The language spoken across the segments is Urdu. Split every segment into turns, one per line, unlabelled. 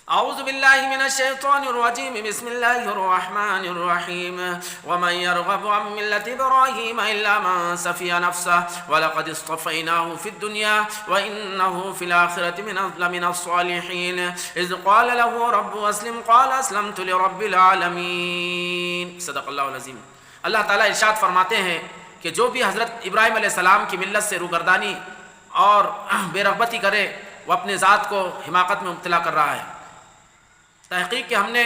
أعوذ بالله من الشيطان الرجيم بسم الله الرحمن الرحيم ومن يرغب عن ملة إبراهيم إلا من سفي نفسه ولقد اصطفيناه في الدنيا وإنه في الآخرة لمن الصالحين إذ قال له ربه أسلم قال أسلمت لرب العالمين صدق اللہ العظیم۔ اللہ تعالیٰ ارشاد فرماتے ہیں کہ جو بھی حضرت ابراہیم علیہ السلام کی ملت سے روگردانی اور بے رغبتی کرے وہ اپنے ذات کو حماقت میں مبتلا کر رہا ہے۔ تحقیق کہ ہم نے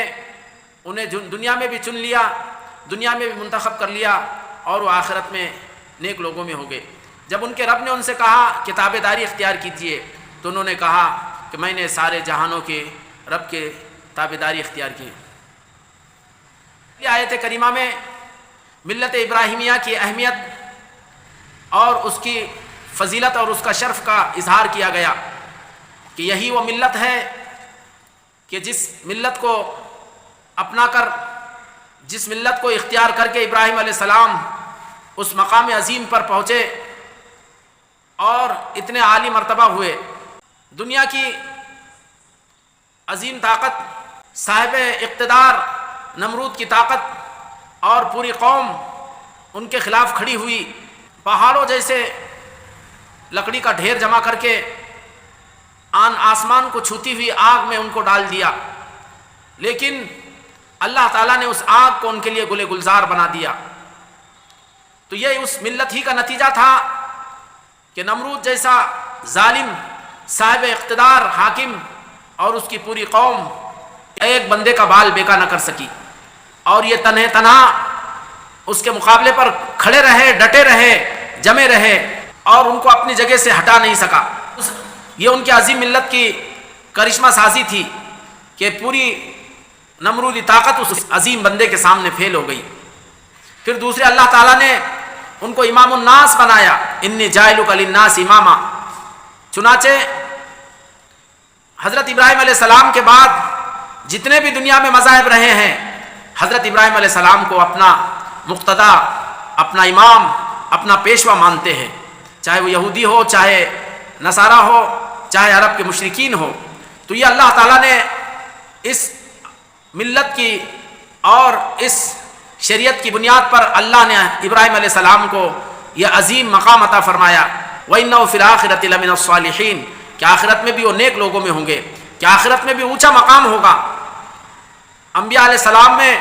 انہیں دنیا میں بھی چن لیا، دنیا میں بھی منتخب کر لیا اور وہ آخرت میں نیک لوگوں میں ہو گئے۔ جب ان کے رب نے ان سے کہا کہ تابع داری اختیار کیجیے تو انہوں نے کہا کہ میں نے سارے جہانوں کے رب کے تابع داری اختیار کی۔ یہ آیت کریمہ میں ملت ابراہیمیہ کی اہمیت اور اس کی فضیلت اور اس کا شرف کا اظہار کیا گیا کہ یہی وہ ملت ہے کہ جس ملت کو اپنا کر، جس ملت کو اختیار کر کے ابراہیم علیہ السلام اس مقام عظیم پر پہنچے اور اتنے عالی مرتبہ ہوئے۔ دنیا کی عظیم طاقت، صاحب اقتدار نمرود کی طاقت اور پوری قوم ان کے خلاف کھڑی ہوئی، پہاڑوں جیسے لکڑی کا ڈھیر جمع کر کے آسمان کو چھوتی ہوئی آگ میں ان کو ڈال دیا، لیکن اللہ تعالیٰ نے اس آگ کو ان کے لیے گلے گلزار بنا دیا۔ تو یہ اس ملت ہی کا نتیجہ تھا کہ نمرود جیسا ظالم صاحب اقتدار حاکم اور اس کی پوری قوم ایک بندے کا بال بیکا نہ کر سکی، اور یہ تنہا اس کے مقابلے پر کھڑے رہے، ڈٹے رہے، جمے رہے اور ان کو اپنی جگہ سے ہٹا نہیں سکا۔ یہ ان کی عظیم ملت کی کرشمہ سازی تھی کہ پوری نمرودی طاقت اس عظیم بندے کے سامنے پھیل ہو گئی۔ پھر دوسرے اللہ تعالیٰ نے ان کو امام الناس بنایا، انی جاعلک للناس اماما۔ چنانچہ حضرت ابراہیم علیہ السلام کے بعد جتنے بھی دنیا میں مذاہب رہے ہیں، حضرت ابراہیم علیہ السلام کو اپنا مقتدا، اپنا امام، اپنا پیشوا مانتے ہیں، چاہے وہ یہودی ہو، چاہے نصارہ ہو، چاہے عرب کے مشرکین ہو۔ تو یہ اللہ تعالیٰ نے اس ملت کی اور اس شریعت کی بنیاد پر اللہ نے ابراہیم علیہ السلام کو یہ عظیم مقام عطا فرمایا۔ وَإِنَّهُ فِي الْآخِرَةِ لَمِنَ الصَّالِحِينَ کہ آخرت میں بھی وہ نیک لوگوں میں ہوں گے، کہ آخرت میں بھی اونچا مقام ہوگا۔ انبیاء علیہ السلام میں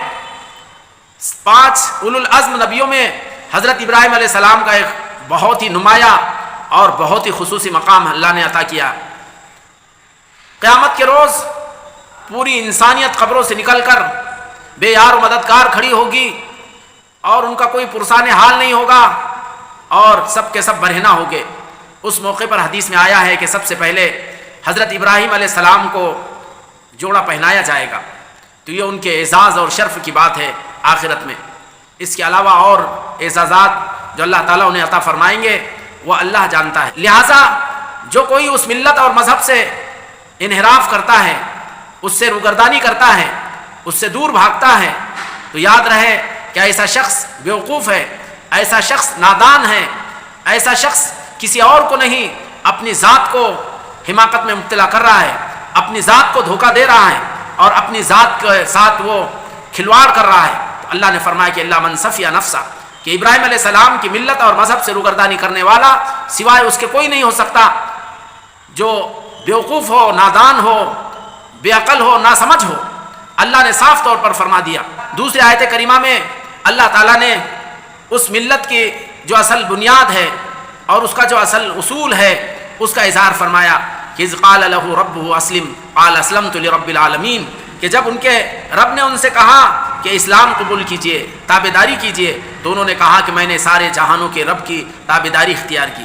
5 اولو العزم نبیوں میں حضرت ابراہیم علیہ السلام کا ایک بہت ہی نمایاں اور بہت ہی خصوصی مقام اللہ نے عطا کیا۔ قیامت کے روز پوری انسانیت قبروں سے نکل کر بے یار و مددگار کھڑی ہوگی اور ان کا کوئی پرسان حال نہیں ہوگا اور سب کے سب برہنہ ہو گے۔ اس موقع پر حدیث میں آیا ہے کہ سب سے پہلے حضرت ابراہیم علیہ السلام کو جوڑا پہنایا جائے گا۔ تو یہ ان کے اعزاز اور شرف کی بات ہے آخرت میں۔ اس کے علاوہ اور اعزازات جو اللہ تعالیٰ انہیں عطا فرمائیں گے وہ اللہ جانتا ہے۔ لہٰذا جو کوئی اس ملت اور مذہب سے انحراف کرتا ہے، اس سے روگردانی کرتا ہے، اس سے دور بھاگتا ہے، تو یاد رہے کہ ایسا شخص بیوقوف ہے، ایسا شخص نادان ہے، ایسا شخص کسی اور کو نہیں اپنی ذات کو حماقت میں مبتلا کر رہا ہے، اپنی ذات کو دھوکہ دے رہا ہے اور اپنی ذات کے ساتھ وہ کھلواڑ کر رہا ہے۔ تو اللہ نے فرمایا کہ اللہ من سفی نفسہ کہ ابراہیم علیہ السلام کی ملت اور مذہب سے روگردانی کرنے والا سوائے اس کے کوئی نہیں ہو سکتا۔ جو بیوقوف ہو، نادان ہو، بے عقل ہو، ناسمجھ ہو، اللہ نے صاف طور پر فرما دیا۔ دوسری آیت کریمہ میں اللہ تعالیٰ نے اس ملت کی جو اصل بنیاد ہے اور اس کا جو اصل اصول ہے اس کا اظہار فرمایا کہ اذ قال له ربه اسلم قال اسلمت لرب العالمین کہ جب ان کے رب نے ان سے کہا کہ اسلام قبول کیجئے، تابعداری کیجئے، تو انہوں نے کہا کہ میں نے سارے جہانوں کے رب کی تابعداری اختیار کی۔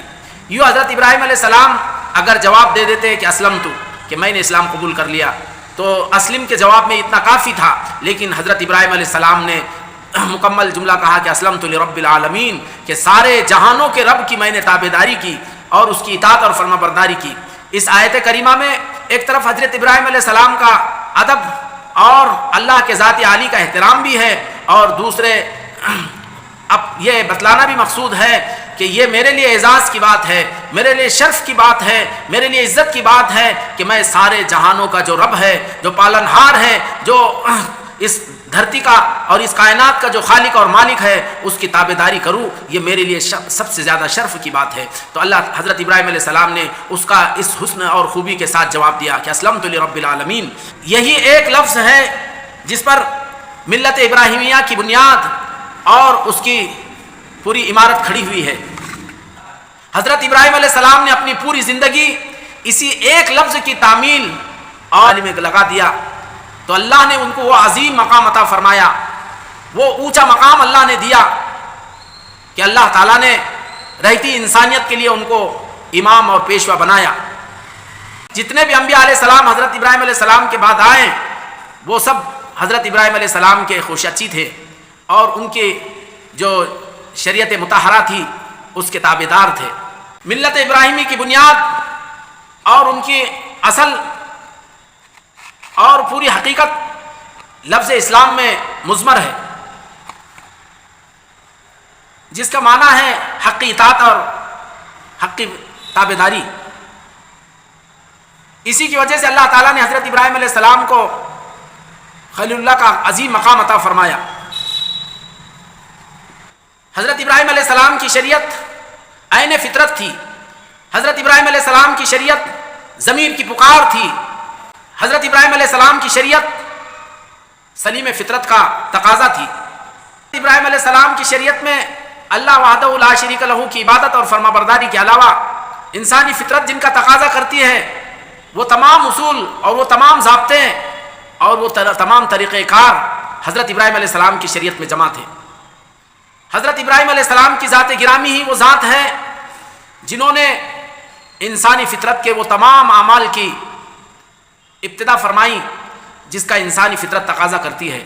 یوں حضرت ابراہیم علیہ السلام اگر جواب دے دیتے کہ اسلمت کہ میں نے اسلام قبول کر لیا تو اسلم کے جواب میں اتنا کافی تھا، لیکن حضرت ابراہیم علیہ السلام نے مکمل جملہ کہا کہ اسلمت لرب العالمین کہ سارے جہانوں کے رب کی میں نے تابعداری کی اور اس کی اطاعت اور فرما برداری کی۔ اس آیت کریمہ میں ایک طرف حضرت ابراہیم علیہ السلام کا ادب اور اللہ کے ذات عالی کا احترام بھی ہے، اور دوسرے اب یہ بتلانا بھی مقصود ہے کہ یہ میرے لیے اعزاز کی بات ہے، میرے لیے شرف کی بات ہے، میرے لیے عزت کی بات ہے کہ میں سارے جہانوں کا جو رب ہے، جو پالنہار ہے، جو اس دھرتی کا اور اس کائنات کا جو خالق اور مالک ہے، اس کی تابعداری کروں، یہ میرے لیے سب سے زیادہ شرف کی بات ہے۔ تو اللہ حضرت ابراہیم علیہ السلام نے اس کا اس حسن اور خوبی کے ساتھ جواب دیا کہ اسلمت لرب العالمین۔ یہی ایک لفظ ہے جس پر ملت ابراہیمیہ کی بنیاد اور اس کی پوری عمارت کھڑی ہوئی ہے۔ حضرت ابراہیم علیہ السلام نے اپنی پوری زندگی اسی ایک لفظ کی تعمیل اور میں لگا دیا، تو اللہ نے ان کو وہ عظیم مقام عطا فرمایا، وہ اونچا مقام اللہ نے دیا کہ اللہ تعالیٰ نے رہتی انسانیت کے لیے ان کو امام اور پیشوا بنایا۔ جتنے بھی انبیاء علیہ السلام حضرت ابراہیم علیہ السلام کے بعد آئے، وہ سب حضرت ابراہیم علیہ السلام کے خوشچی تھے اور ان کی جو شریعت مطہرہ تھی اس کے تابعدار تھے۔ ملت ابراہیمی کی بنیاد اور ان کی اصل اور پوری حقیقت لفظ اسلام میں مضمر ہے، جس کا معنی ہے حقی اطاعت اور حقی تابعداری۔ اسی کی وجہ سے اللہ تعالیٰ نے حضرت ابراہیم علیہ السلام کو خلیل اللہ کا عظیم مقام عطا فرمایا۔ حضرت ابراہیم علیہ السلام کی شریعت عین فطرت تھی، حضرت ابراہیم علیہ السلام کی شریعت ضمیر کی پکار تھی، حضرت ابراہیم علیہ السلام کی شریعت سلیم فطرت کا تقاضا تھی۔ ابراہیم علیہ السلام کی شریعت میں اللہ وحدہ لا شریک لہ کی عبادت اور فرما برداری کے علاوہ انسانی فطرت جن کا تقاضا کرتی ہے، وہ تمام اصول اور وہ تمام ضابطے اور وہ تمام طریقہ کار حضرت ابراہیم علیہ السلام کی شریعت میں جمع تھے۔ حضرت ابراہیم علیہ السلام کی ذات گرامی ہی وہ ذات ہے جنہوں نے انسانی فطرت کے وہ تمام اعمال کی ابتدا فرمائی جس کا انسانی فطرت تقاضا کرتی ہے۔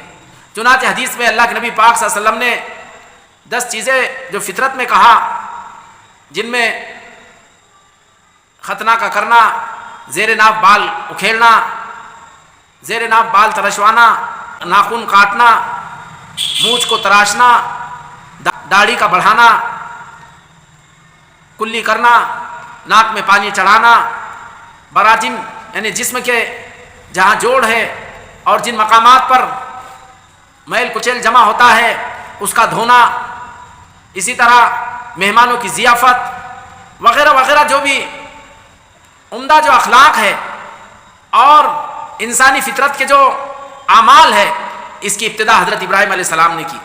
چنانچہ حدیث میں اللہ کے نبی پاک صلی اللہ علیہ وسلم نے 10 چیزیں جو فطرت میں کہا، جن میں ختنہ کا کرنا، زیر ناف بال اکھیڑنا، زیر ناف بال ترشوانا، ناخن کاٹنا، مونچھ کو تراشنا، داڑھی کا بڑھانا، کلی کرنا، ناک میں پانی چڑھانا، براجم یعنی جسم کے جہاں جوڑ ہے اور جن مقامات پر میل کچیل جمع ہوتا ہے اس کا دھونا، اسی طرح مہمانوں کی ضیافت وغیرہ وغیرہ، جو بھی عمدہ جو اخلاق ہے اور انسانی فطرت کے جو اعمال ہے، اس کی ابتدا حضرت ابراہیم علیہ السلام نے کی۔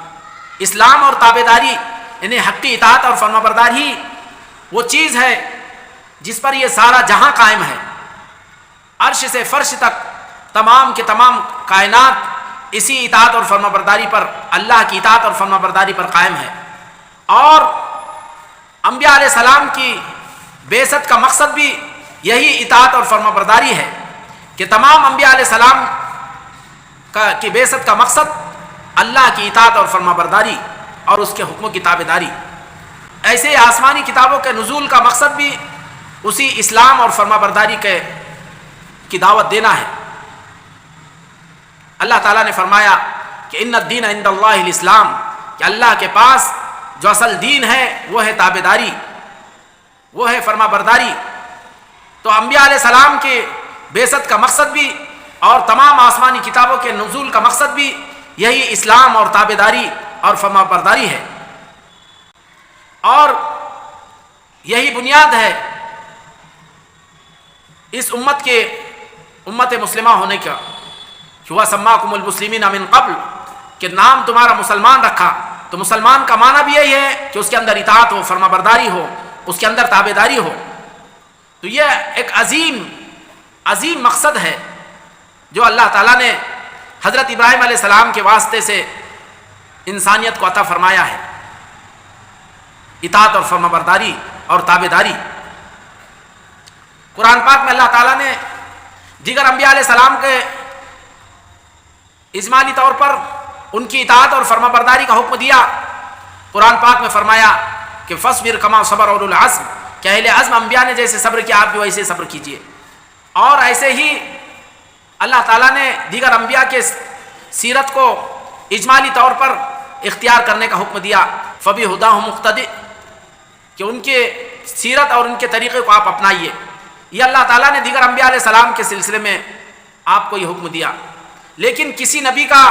اسلام اور تابعداری یعنی حقی اطاعت اور فرمانبرداری وہ چیز ہے جس پر یہ سارا جہاں قائم ہے، عرش سے فرش تک تمام کے تمام کائنات اسی اطاعت اور فرمانبرداری پر، اللہ کی اطاعت اور فرمانبرداری پر قائم ہے۔ اور انبیاء علیہ السلام کی بعثت کا مقصد بھی یہی اطاعت اور فرمانبرداری ہے کہ تمام انبیاء علیہ السلام کی بعثت کا مقصد اللہ کی اطاعت اور فرمانبرداری اور اس کے حکموں کی تابعداری۔ ایسے آسمانی کتابوں کے نزول کا مقصد بھی اسی اسلام اور فرمانبرداری کی دعوت دینا ہے۔ اللہ تعالیٰ نے فرمایا کہ ان الدین عند اللہ الاسلام، کہ اللہ کے پاس جو اصل دین ہے وہ ہے تابعداری، وہ ہے فرمانبرداری۔ تو انبیاء علیہ السلام کے بعثت کا مقصد بھی اور تمام آسمانی کتابوں کے نزول کا مقصد بھی یہی اسلام اور تابعداری اور فرمانبرداری ہے، اور یہی بنیاد ہے اس امت کے امت مسلمہ ہونے کا کہ وہ سماکم المسلمین من قبل، کہ نام تمہارا مسلمان رکھا۔ تو مسلمان کا معنی بھی یہی ہے کہ اس کے اندر اطاعت ہو، فرمانبرداری ہو، اس کے اندر تابعداری ہو۔ تو یہ ایک عظیم مقصد ہے جو اللہ تعالیٰ نے حضرت ابراہیم علیہ السلام کے واسطے سے انسانیت کو عطا فرمایا ہے، اطاعت اور فرمانبرداری اور تابعداری۔ قرآن پاک میں اللہ تعالیٰ نے دیگر انبیاء علیہ السلام کے اجمالی طور پر ان کی اطاعت اور فرمانبرداری کا حکم دیا۔ قرآن پاک میں فرمایا کہ فاصبر کما صبر اولو العزم، کہ اہل عزم انبیاء نے جیسے صبر کیا آپ بھی ویسے صبر کیجئے۔ اور ایسے ہی اللہ تعالیٰ نے دیگر انبیاء کے سیرت کو اجمالی طور پر اختیار کرنے کا حکم دیا۔ فبہداہ مقتدی، کہ ان کے سیرت اور ان کے طریقے کو آپ اپنائیے۔ یہ اللہ تعالیٰ نے دیگر انبیاء علیہ السلام کے سلسلے میں آپ کو یہ حکم دیا، لیکن کسی نبی کا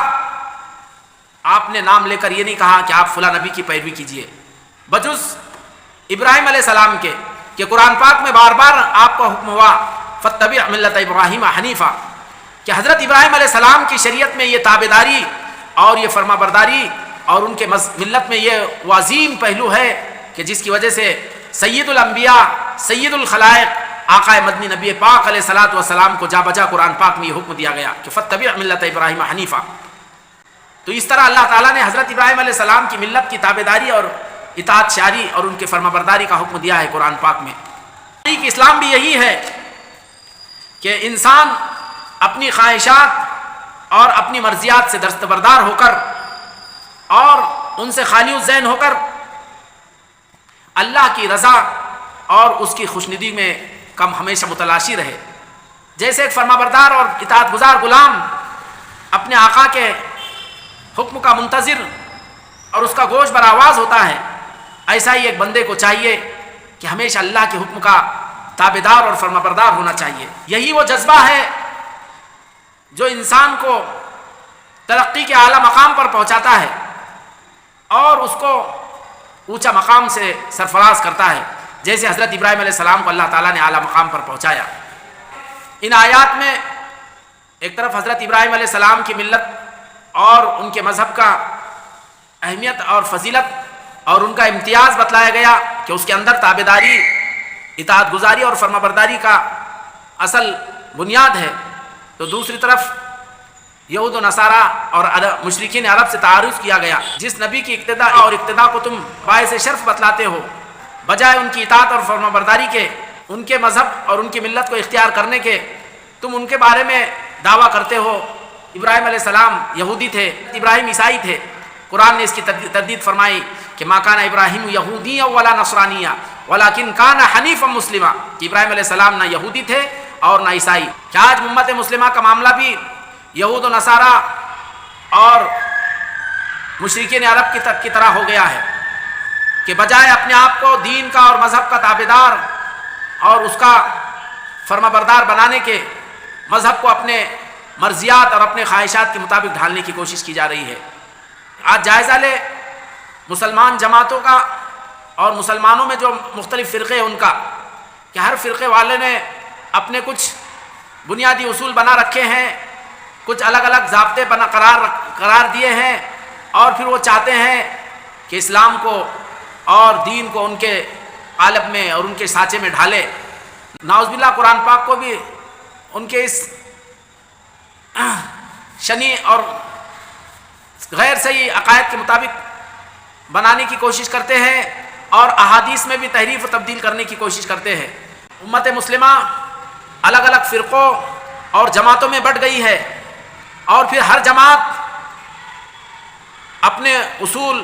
آپ نے نام لے کر یہ نہیں کہا کہ آپ فلاں نبی کی پیروی کیجیے، بجز ابراہیم علیہ السلام کے، کہ قرآن پاک میں بار بار آپ کو حکم ہوا فاتبع ملت ابراہیم حنیفا، کہ حضرت ابراہیم علیہ السلام کی شریعت میں یہ تابعداری اور یہ فرما برداری اور ان کے ملت میں یہ وہ عظیم پہلو ہے کہ جس کی وجہ سے سید الانبیاء سید الخلائق آقا مدنی نبی پاک علیہ الصلوۃ والسلام کو جا بجا قرآن پاک میں یہ حکم دیا گیا کہ فاتبع ملت ابراہیم حنیفا۔ تو اس طرح اللہ تعالیٰ نے حضرت ابراہیم علیہ السلام کی ملت کی تابعداری اور اطاعت شاری اور ان کے فرما برداری کا حکم دیا ہے قرآن پاک میں۔ اسلام بھی یہی ہے کہ انسان اپنی خواہشات اور اپنی مرضیات سے دستبردار ہو کر اور ان سے خالی الذہن ہو کر اللہ کی رضا اور اس کی خوشندی میں کم ہمیشہ متلاشی رہے۔ جیسے ایک فرما بردار اور اطاعت گزار غلام اپنے آقا کے حکم کا منتظر اور اس کا گوش بر آواز ہوتا ہے، ایسا ہی ایک بندے کو چاہیے کہ ہمیشہ اللہ کے حکم کا تابعدار اور فرما بردار ہونا چاہیے۔ یہی وہ جذبہ ہے جو انسان کو ترقی کے اعلیٰ مقام پر پہنچاتا ہے اور اس کو اونچا مقام سے سرفراز کرتا ہے، جیسے حضرت ابراہیم علیہ السلام کو اللہ تعالیٰ نے اعلیٰ مقام پر پہنچایا۔ ان آیات میں ایک طرف حضرت ابراہیم علیہ السلام کی ملت اور ان کے مذہب کا اہمیت اور فضیلت اور ان کا امتیاز بتلایا گیا کہ اس کے اندر تابعداری، اطاعت گزاری اور فرما برداری کا اصل بنیاد ہے، تو دوسری طرف یہود و نصارہ اور مشرکین عرب سے تعارف کیا گیا، جس نبی کی اقتداء اور اقتداء کو تم باعث شرف بتلاتے ہو، بجائے ان کی اطاعت اور فرما برداری کے، ان کے مذہب اور ان کی ملت کو اختیار کرنے کے، تم ان کے بارے میں دعویٰ کرتے ہو ابراہیم علیہ السلام یہودی تھے، ابراہیم عیسائی تھے۔ قرآن نے اس کی تردید فرمائی کہ ما کان ابراہیم یہودیا ولا نصرانیا ولکن کان حنیفا مسلما، کہ ابراہیم علیہ السلام نہ یہودی تھے اور نہ عیسائی۔ کیا آج امت مسلمہ کا معاملہ بھی یہود و نصارہ اور مشرکین عرب کی طرح ہو گیا ہے کہ بجائے اپنے آپ کو دین کا اور مذہب کا تابعدار اور اس کا فرما بردار بنانے کے، مذہب کو اپنے مرضیات اور اپنے خواہشات کے مطابق ڈھالنے کی کوشش کی جا رہی ہے۔ آج جائزہ لے مسلمان جماعتوں کا اور مسلمانوں میں جو مختلف فرقے ہیں ان کا، کہ ہر فرقے والے نے اپنے کچھ بنیادی اصول بنا رکھے ہیں، کچھ الگ الگ ضابطے قرار دیے ہیں، اور پھر وہ چاہتے ہیں کہ اسلام کو اور دین کو ان کے قالب میں اور ان کے سانچے میں ڈھالے۔ نعوذ باللہ قرآن پاک کو بھی ان کے اس شنی اور غیر صحیح عقائد کے مطابق بنانے کی کوشش کرتے ہیں، اور احادیث میں بھی تحریف و تبدیل کرنے کی کوشش کرتے ہیں۔ امت مسلمہ الگ الگ فرقوں اور جماعتوں میں بٹ گئی ہے، اور پھر ہر جماعت اپنے اصول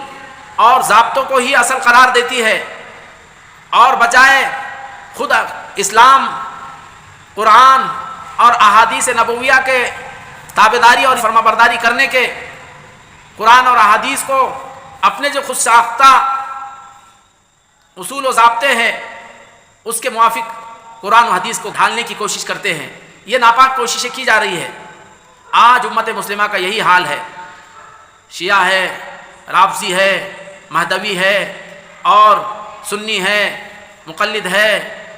اور ضابطوں کو ہی اصل قرار دیتی ہے، اور بجائے خود اسلام، قرآن اور احادیث نبویہ کے تابعداری اور فرما برداری کرنے کے، قرآن اور احادیث کو اپنے جو خود ساختہ اصول و ضابطے ہیں اس کے موافق قرآن و حدیث کو ڈھالنے کی کوشش کرتے ہیں۔ یہ ناپاک کوششیں کی جا رہی ہے۔ آج امت مسلمہ کا یہی حال ہے، شیعہ ہے، رافضی ہے، مہدوی ہے، اور سنی ہے، مقلد ہے،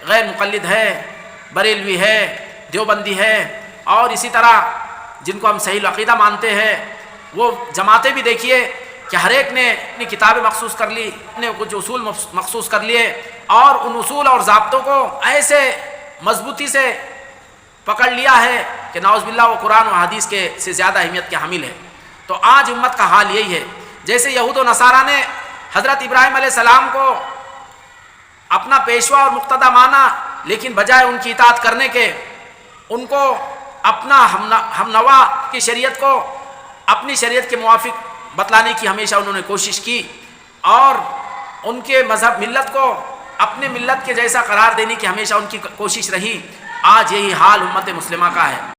غیر مقلد ہے، بریلوی ہے، دیوبندی ہے، اور اسی طرح جن کو ہم صحیح العقیدہ مانتے ہیں وہ جماعتیں بھی دیکھیے کہ ہر ایک نے اپنی کتابیں مخصوص کر لی، اپنے کچھ اصول مخصوص کر لیے، اور ان اصول اور ضابطوں کو ایسے مضبوطی سے پکڑ لیا ہے کہ نعوذ باللہ وہ قرآن و حدیث کے سے زیادہ اہمیت کے حامل ہے۔ تو آج امت کا حال یہی ہے، جیسے یہود و نصارہ نے حضرت ابراہیم علیہ السلام کو اپنا پیشوا اور مقتدی مانا، لیکن بجائے ان کی اطاعت کرنے کے، ان کو اپنا ہم نوا کی شریعت کو اپنی شریعت کے موافق بتلانے کی ہمیشہ انہوں نے کوشش کی، اور ان کے مذہب ملت کو اپنے ملت کے جیسا قرار دینے کی ہمیشہ ان کی کوشش رہی۔ آج یہی حال امت مسلمہ کا ہے۔